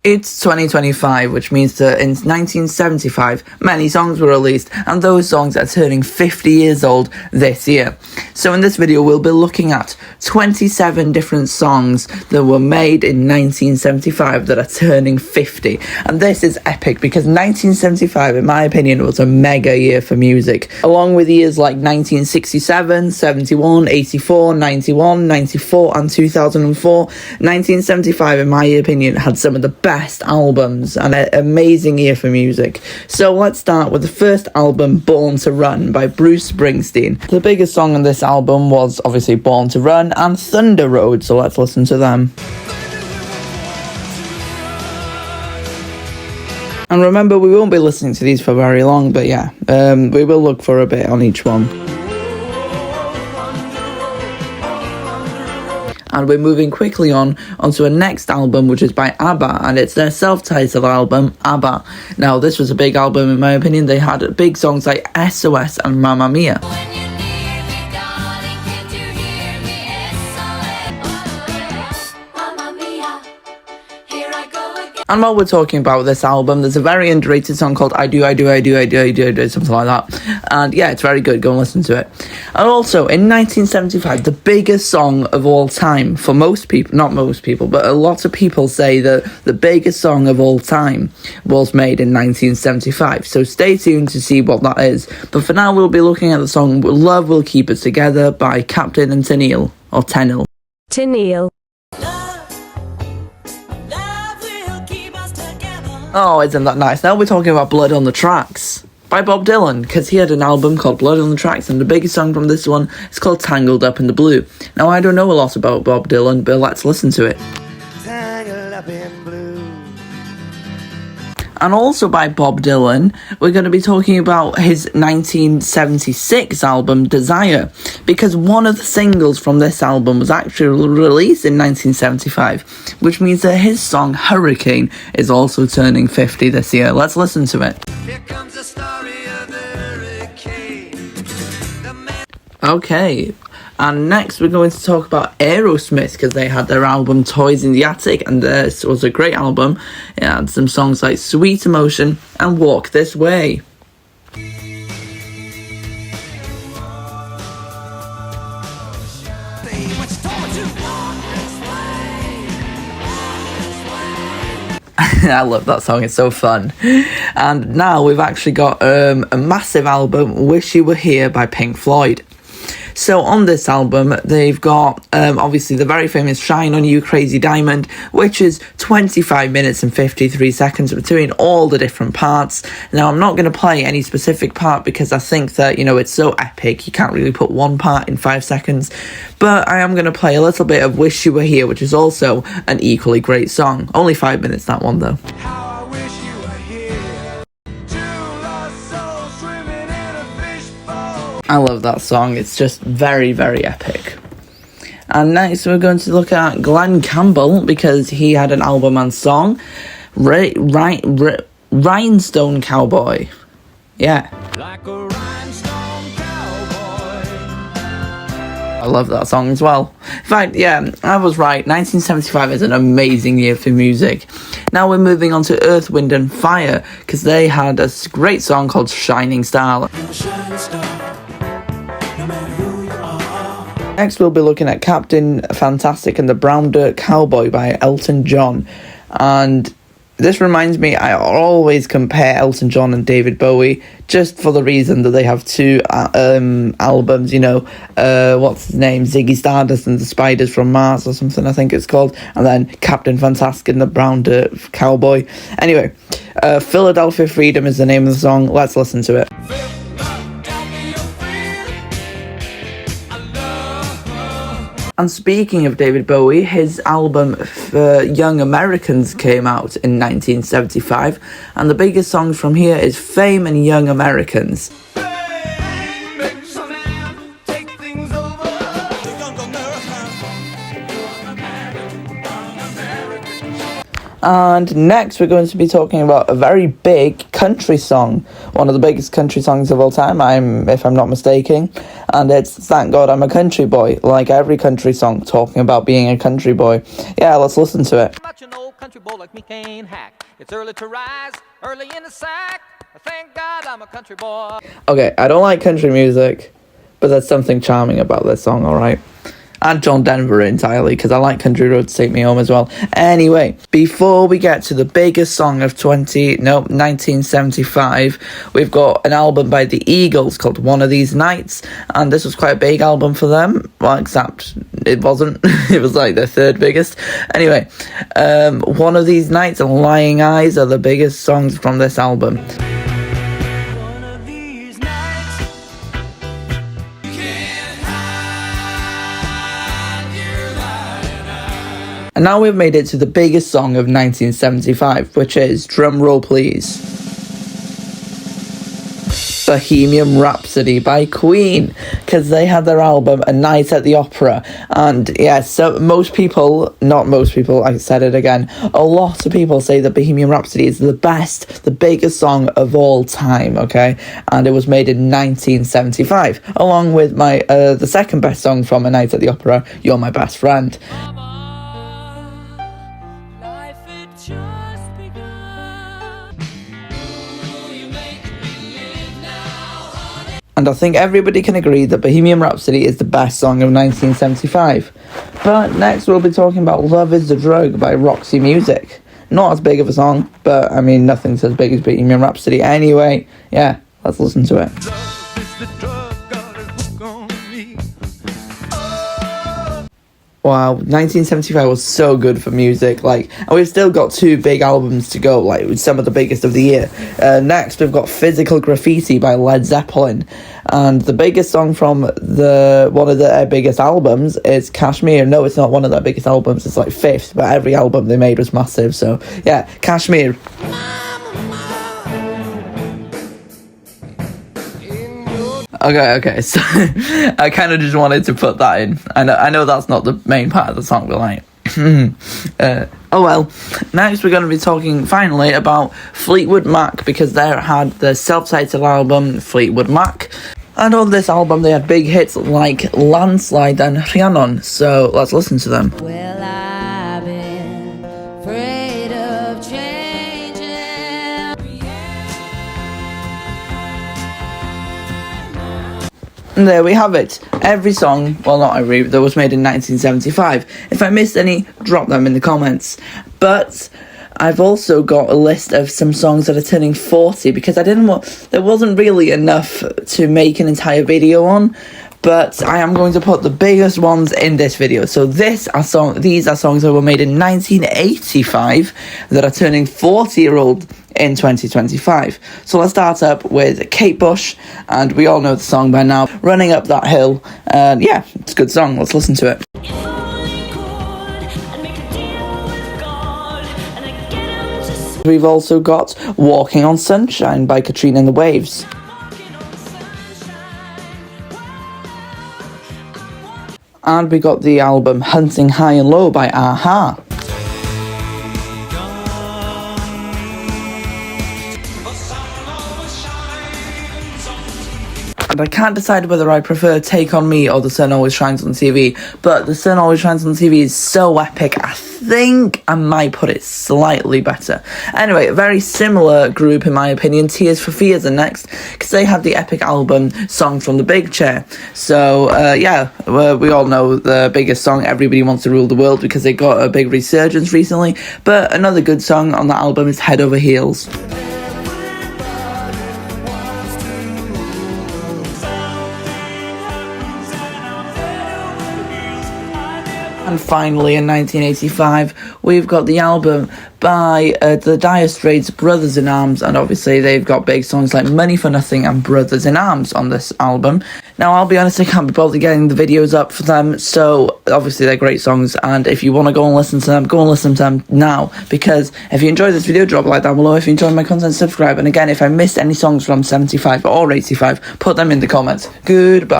It's 2025, which means that in 1975, many songs were released, and those songs are turning 50 years old this year. So in this video, we'll be looking at 27 different songs that were made in 1975 that are turning 50. And this is epic because 1975, in my opinion, was a mega year for music, along with years like 1967, 71, 84, 91, 94, and 2004. 1975, in my opinion, had some of the best albums and an amazing year for music. So let's start with the first album, Born to Run by Bruce Springsteen. The biggest song on this album was obviously Born to Run and Thunder Road, so let's listen to them. And remember, we won't be listening to these for very long, but yeah, we will look for a bit on each one. And we're moving quickly onto a next album, which is by ABBA, and it's their self-titled album, ABBA. Now, this was a big album, in my opinion. They had big songs like SOS and Mamma Mia. And while we're talking about this album, there's a very underrated song called I Do, something like that. And yeah, it's very good. Go and listen to it. And also, in 1975, the biggest song of all time, for most people, not most people, but a lot of people say that the biggest song of all time was made in 1975. So stay tuned to see what that is. But for now, we'll be looking at the song Love Will Keep Us Together by Captain and Tennille, or Tennille. Tennille. Oh, isn't that nice? Now we're talking about Blood on the Tracks by Bob Dylan, because he had an album called Blood on the Tracks, and the biggest song from this one is called Tangled Up in the Blue. Now, I don't know a lot about Bob Dylan, but let's listen to it. Tangled up in blue. And also by Bob Dylan, we're going to be talking about his 1976 album, Desire, because one of the singles from this album was actually released in 1975, which means that his song, Hurricane, is also turning 50 this year. Let's listen to it. Here comes the story of the hurricane. Okay. And next we're going to talk about Aerosmith, because they had their album Toys in the Attic, and this was a great album. It had some songs like Sweet Emotion and Walk This Way. I love that song, it's so fun. And now we've actually got a massive album, Wish You Were Here by Pink Floyd. So on this album, they've got, obviously, the very famous Shine On You Crazy Diamond, which is 25 minutes and 53 seconds between all the different parts. Now, I'm not going to play any specific part because I think that, it's so epic, you can't really put one part in 5 seconds. But I am going to play a little bit of Wish You Were Here, which is also an equally great song. Only 5 minutes, that one, though. I love that song. It's just very, very epic. And next we're going to look at Glenn Campbell, because he had an album and song, Rhinestone Cowboy. Yeah. Like a rhinestone cowboy. I love that song as well. In fact, yeah, I was right. 1975 is an amazing year for music. Now we're moving on to Earth, Wind and Fire, because they had a great song called Shining Star. Next, we'll be looking at Captain Fantastic and the Brown Dirt Cowboy by Elton John. And this reminds me, I always compare Elton John and David Bowie, just for the reason that they have two albums, what's his name? Ziggy Stardust and the Spiders from Mars or something, I think it's called. And then Captain Fantastic and the Brown Dirt Cowboy. Anyway, Philadelphia Freedom is the name of the song. Let's listen to it. And speaking of David Bowie, his album Young Americans came out in 1975, and the biggest song from here is Fame and Young Americans. And next we're going to be talking about a very big country song, one of the biggest country songs of all time, if I'm not mistaken, and it's Thank God I'm a Country Boy, like every country song talking about being a country boy. Yeah, let's listen to it. country boy like me can't hack. It's early to rise, early in the sack. Thank God I'm a country boy. Okay, I don't like country music, but there's something charming about this song, alright? And John Denver entirely, because I like Country Roads Take Me Home as well. Anyway, before we get to the biggest song of 1975, we've got an album by the Eagles called One of These Nights, and this was quite a big album for them, well, except it wasn't. It was like their third biggest. Anyway, One of These Nights and Lying Eyes are the biggest songs from this album. And now we've made it to the biggest song of 1975, which is, drum roll please, Bohemian Rhapsody by Queen, because they had their album A Night at the Opera, and yeah, so not most people, I said it again, a lot of people say that Bohemian Rhapsody is the biggest song of all time, okay, and it was made in 1975, along with the second best song from A Night at the Opera, You're My Best Friend. And I think everybody can agree that Bohemian Rhapsody is the best song of 1975. But next we'll be talking about Love is the Drug by Roxy Music. Not as big of a song, but I mean nothing's as big as Bohemian Rhapsody. Anyway, yeah, let's listen to it. Wow, 1975 was so good for music, and we've still got two big albums to go, with some of the biggest of the year. Next, we've got Physical Graffiti by Led Zeppelin, and the biggest song from one of their biggest albums is Kashmir. No, it's not one of their biggest albums, it's fifth, but every album they made was massive, so yeah, Kashmir. Okay, so I kind of just wanted to put that in. I know that's not the main part of the song, but oh well. Next we're going to be talking finally about Fleetwood Mac, because they had the self-titled album Fleetwood Mac, and on this album they had big hits like Landslide and Rhiannon, so let's listen to them. Well, I've been afraid of changing. And there we have it. Every song, well not every, that was made in 1975. If I missed any, drop them in the comments. But I've also got a list of some songs that are turning 40, because there wasn't really enough to make an entire video on. But I am going to put the biggest ones in this video. So these are songs that were made in 1985 that are turning 40-year-old in 2025. So let's start up with Kate Bush, and we all know the song by now, Running Up That Hill. Yeah, it's a good song. Let's listen to it. We've also got Walking on Sunshine by Katrina and the Waves. And we got the album Hunting High and Low by a-ha. And I can't decide whether I prefer Take On Me or The Sun Always Shines on TV, but The Sun Always Shines on TV is so epic, I think I might put it slightly better. Anyway, a very similar group in my opinion, Tears for Fears are next, because they had the epic album Song from the Big Chair. So yeah, we all know the biggest song, Everybody Wants to Rule the World, because they got a big resurgence recently, but another good song on that album is Head Over Heels. And finally, in 1985, we've got the album by the Dire Straits, Brothers in Arms, and obviously they've got big songs like Money for Nothing and Brothers in Arms on this album. Now, I'll be honest, I can't be bothered getting the videos up for them, so obviously they're great songs, and if you want to go and listen to them, go and listen to them now, because if you enjoyed this video, drop a like down below. If you enjoyed my content, subscribe, and again, if I missed any songs from 75 or 85, put them in the comments. Goodbye.